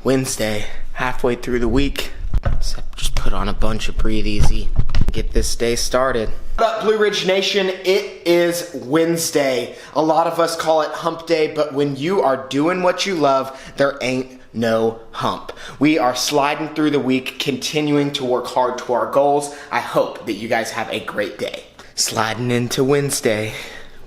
Wednesday, halfway through the week. So just put on a bunch of Breathe Easy. Get this day started. What up, Blue Ridge Nation? It is Wednesday. A lot of us call it hump day, but when you are doing what you love, there ain't no hump. We are sliding through the week, continuing to work hard to our goals. I hope that you guys have a great day. Sliding into Wednesday,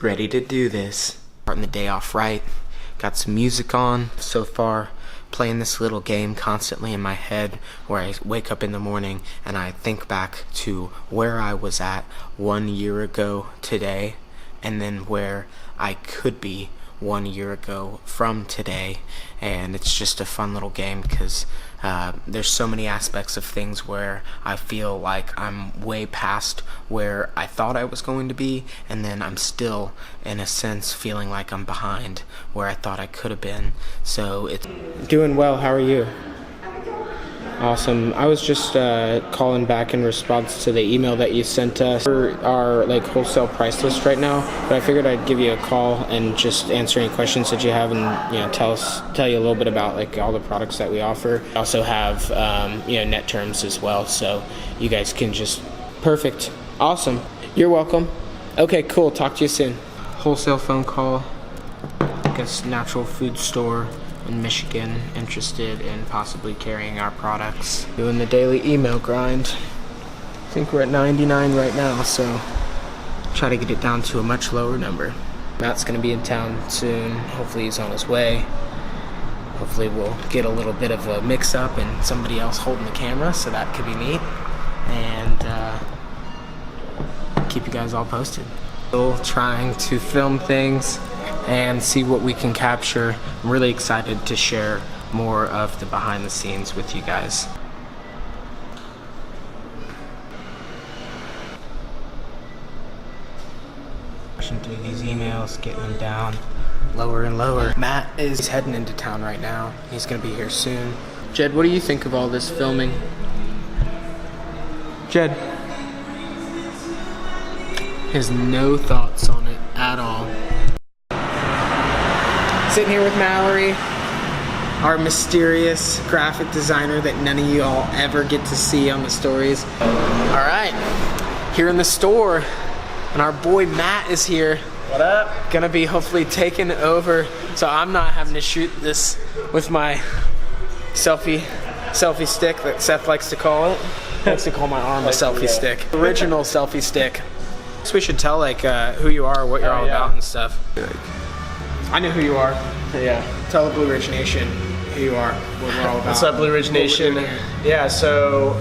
ready to do this. Starting the day off right. Got some music on so far. Playing this little game constantly in my head where I wake up in the morning and I think back to where I was at 1 year ago today, and then where I could be 1 year ago from today. And it's just a fun little game because there's so many aspects of things where I feel like I'm way past where I thought I was going to be, and then I'm still in a sense feeling like I'm behind where I thought I could have been. So it's doing well. How are you? Awesome. I was just calling back in response to the email that you sent us for our wholesale price list right now, but I figured I'd give you a call and just answer any questions that you have, and tell you a little bit about all the products that we offer. We also have net terms as well, so you guys can just perfect. Awesome. You're welcome. Okay, cool. Talk to you soon. Wholesale phone call. I guess natural food store in Michigan interested in possibly carrying our products. Doing the daily email grind. I think we're at 99 right now, so try to get it down to a much lower number. Matt's gonna be in town soon. Hopefully he's on his way. Hopefully we'll get a little bit of a mix up and somebody else holding the camera, so that could be neat. And keep you guys all posted. Still trying to film things and see what we can capture. I'm really excited to share more of the behind the scenes with you guys. Pushing through these emails, getting them down lower and lower. Matt is heading into town right now. He's gonna be here soon. Jed, what do you think of all this filming? Jed has no thoughts on it at all. Sitting here with Mallory, our mysterious graphic designer that none of you all ever get to see on the stories. All right, here in the store, and our boy Matt is here. What up? Gonna be hopefully taking over, so I'm not having to shoot this with my selfie stick that Seth likes to call it. He likes to call my arm a selfie stick. Original selfie stick. So we should tell who you are, what you're all about and stuff. I know who you are. Yeah. Tell the Blue Ridge Nation who you are, what we're all about. What's up, Blue Ridge Nation? Yeah, so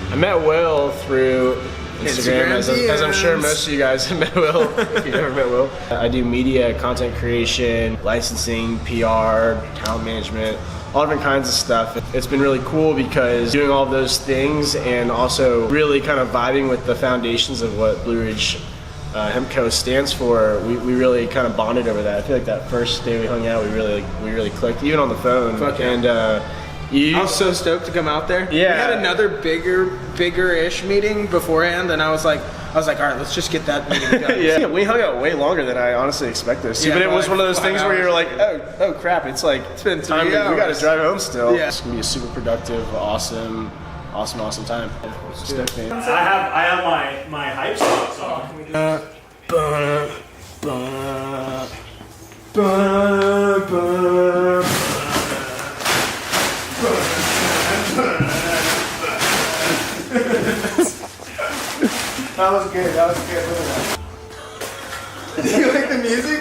I met Will through Instagram, as I'm sure most of you guys have met Will, if you've never met Will. I do media, content creation, licensing, PR, talent management, all different kinds of stuff. It's been really cool because doing all of those things and also really kind of vibing with the foundations of what Blue Ridge Hemp Co. stands for, we really kind of bonded over that. I feel like that first day we hung out, we really clicked, even on the phone. Fuck yeah. And I was so stoked to come out there. Yeah. We had another bigger-ish meeting beforehand, and I was like, all right, let's just get that meeting done. Yeah, we hung out way longer than I honestly expected us to. Yeah, but it was one of those 5 things where you're like, oh crap, it's been 3 time. hours. We got to drive home still. Yeah. It's gonna be a super productive, awesome time. I have my hype socks on. That was good. Look at that. Do you like the music?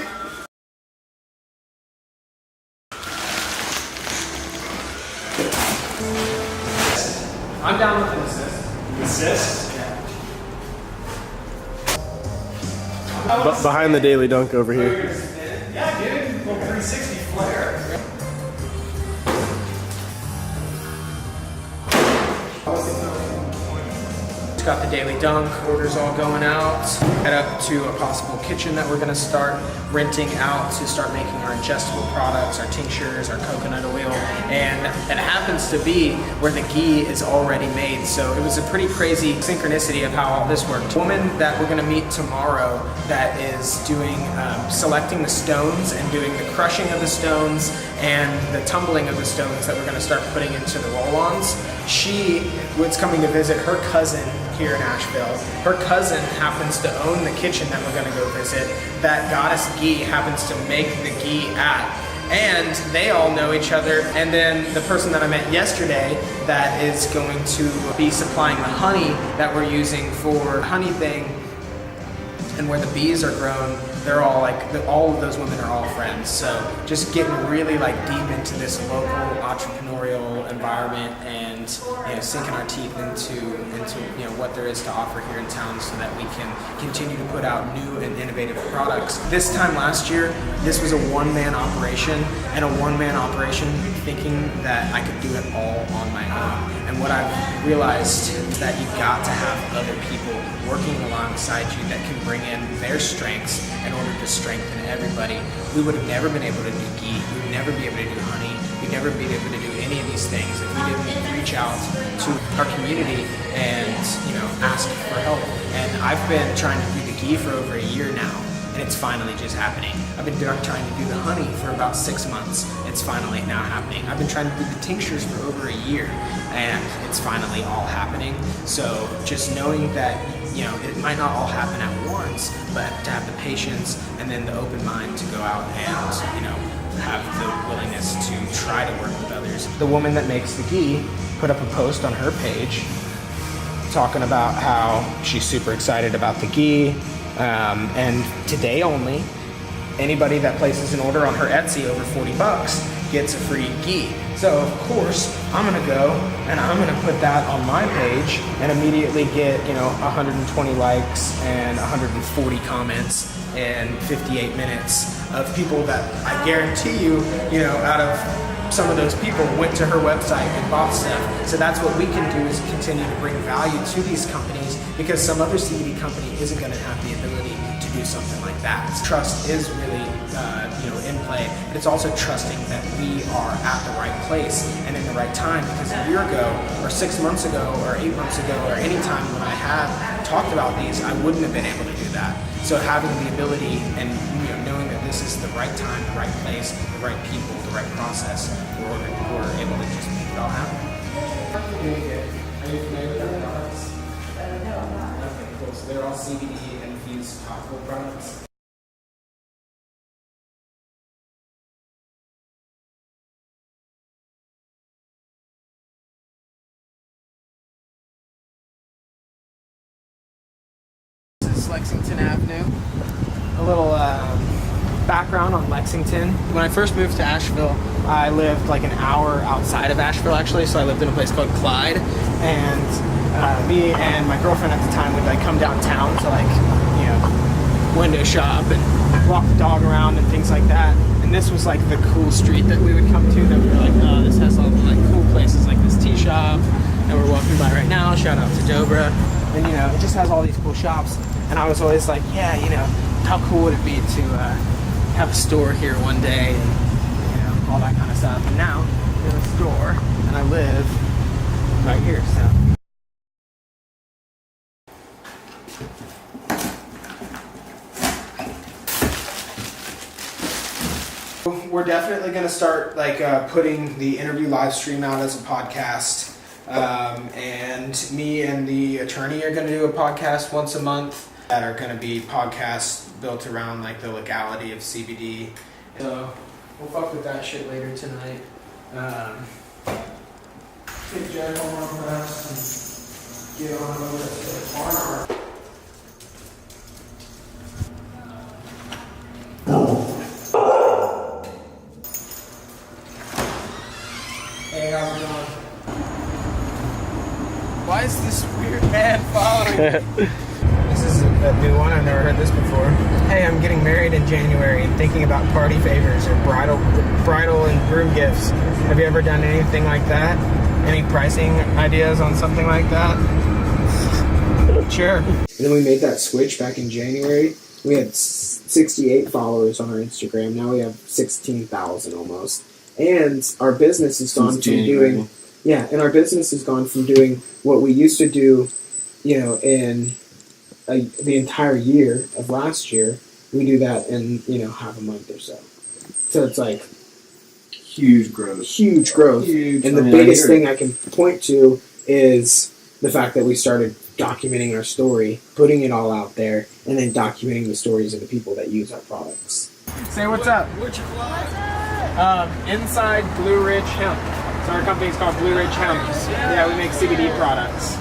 I'm down with an assist. Assist? But behind the Daily Dunk over here. Yeah, dude. Little 360 flare. Got the daily dunk, orders all going out. Head up to a possible kitchen that we're gonna start renting out to start making our ingestible products, our tinctures, our coconut oil, and it happens to be where the ghee is already made. So it was a pretty crazy synchronicity of how all this worked. The woman that we're gonna meet tomorrow that is doing, selecting the stones and doing the crushing of the stones and the tumbling of the stones that we're going to start putting into the roll-ons. She was coming to visit her cousin here in Asheville. Her cousin happens to own the kitchen that we're going to go visit, that Goddess Ghee happens to make the ghee at. And they all know each other. And then the person that I met yesterday that is going to be supplying the honey that we're using for honey thing and where the bees are grown, they're all like, all of those women are all friends. So just getting really like deep into this local entrepreneurial environment and sinking our teeth into what there is to offer here in town so that we can continue to put out new and innovative products. This time last year, this was a one-man operation, and a one-man operation thinking that I could do it all on my own. And what I've realized is that you've got to have other people working alongside you that can bring in their strengths in order to strengthen everybody. We would have never been able to do ghee, we would never be able to do honey, we'd never be able to do any of these things if we didn't reach out to our community and ask for help. And I've been trying to do the ghee for over a year now, and it's finally just happening. I've been trying to do the honey for about 6 months. It's finally now happening. I've been trying to do the tinctures for over a year, and it's finally all happening. So just knowing that it might not all happen at once, but to have the patience and then the open mind to go out and have the willingness to try to work with others. The woman that makes the ghee put up a post on her page talking about how she's super excited about the ghee, and today only, anybody that places an order on her Etsy over $40 gets a free ghee. So of course, I'm gonna go and I'm gonna put that on my page and immediately get 120 likes and 140 comments and 58 minutes of people that I guarantee out of some of those people went to her website and bought stuff. So that's what we can do, is continue to bring value to these companies, because some other CBD company isn't going to have the ability to do something like that. Trust is really in play, but it's also trusting that we are at the right place and in the right time, because a year ago or 6 months ago or 8 months ago or any time when I had talked about these, I wouldn't have been able to do that. So having the ability and knowing that this is the right time, the right place, the right people, the right process, we're able to just make it all happen. Really good. Are you familiar with our products? Okay, cool. So they're all CBD infused topical products. Lexington Avenue. A little background on Lexington. When I first moved to Asheville, I lived like an hour outside of Asheville actually, so I lived in a place called Clyde, and me and my girlfriend at the time would like come downtown to window shop and walk the dog around and things like that. And this was like the cool street that we would come to, that we were like, oh, this has all the like cool places like this tea shop that we're walking by right now. Shout out to Dobra. And it just has all these cool shops. And I was always like, yeah, how cool would it be to have a store here one day, and all that kind of stuff. And now there's a store, and I live right here. So we're definitely going to start putting the interview live stream out as a podcast. And me and the attorney are going to do a podcast once a month that are going to be podcasts built around like the legality of CBD. So we'll fuck with that shit later tonight. Take Jared home for us and get on over to the farm. Hey, how's it going? Why is this weird man following me? This is a new one. I've never heard this before. Hey, I'm getting married in January and thinking about party favors or bridal and groom gifts. Have you ever done anything like that? Any pricing ideas on something like that? Sure. And then we made that switch back in January. We had 68 followers on our Instagram. Now we have 16,000 almost. And our business has gone from doing... Yeah, and our business has gone from doing what we used to do, in the entire year of last year. We do that in, half a month or so. So it's like huge growth. Huge growth. Huge. And the biggest thing I can point to is the fact that we started documenting our story, putting it all out there, and then documenting the stories of the people that use our products. Say what's up. Inside Blue Ridge Hemp. So our company's called Blue Ridge Hemp. Yeah, we make CBD products.